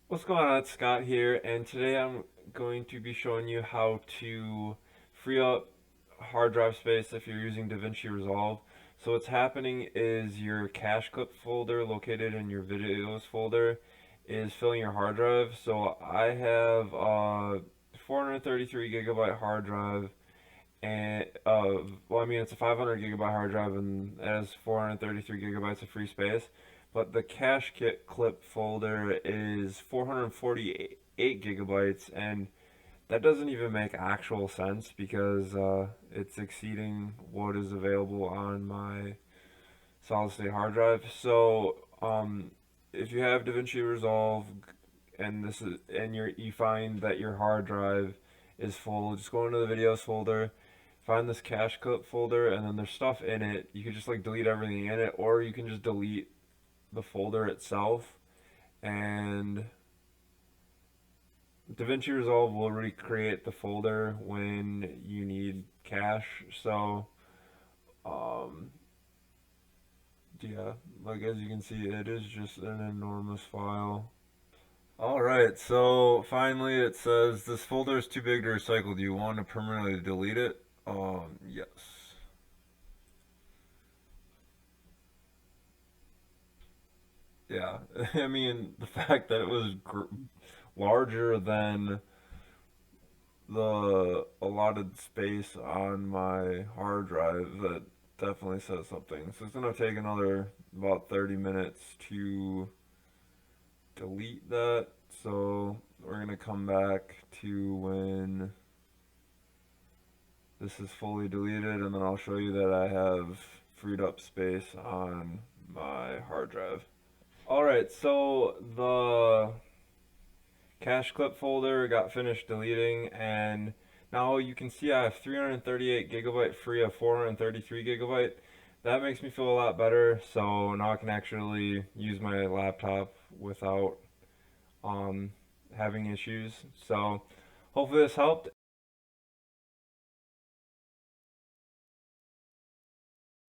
What's going on? It's Scott here, and today I'm going to be showing you how to free up hard drive space if you're using DaVinci Resolve. So what's happening is your CacheClip folder located in your videos folder is filling your hard drive. So I have a 433 gigabyte hard drive, and well, I mean, it's a 500 gigabyte hard drive and it has 433 gigabytes of free space. But the CacheClip folder is 448 gigabytes, and that doesn't even make actual sense because it's exceeding what is available on my solid state hard drive. So if you have DaVinci Resolve and you find that your hard drive is full, just go into the videos folder, find this CacheClip folder, and then there's stuff in it. You can just like delete everything in it, or you can just delete the folder itself, and DaVinci Resolve will recreate the folder when you need cache. So, um, yeah, like as you can see, it is just an enormous file. Alright, so finally it says this folder is too big to recycle. Do you want to permanently delete it? Yes. Yeah, I mean, the fact that it was larger than the allotted space on my hard drive, that definitely says something. So it's gonna take another about 30 minutes to delete that. So we're gonna come back to when this is fully deleted, and then I'll show you that I have freed up space on my hard drive. Alright, so the CacheClip folder got finished deleting, and now you can see I have 338 gigabyte free of 433 gigabyte. That makes me feel a lot better, so now I can actually use my laptop without um, having issues. So hopefully this helped.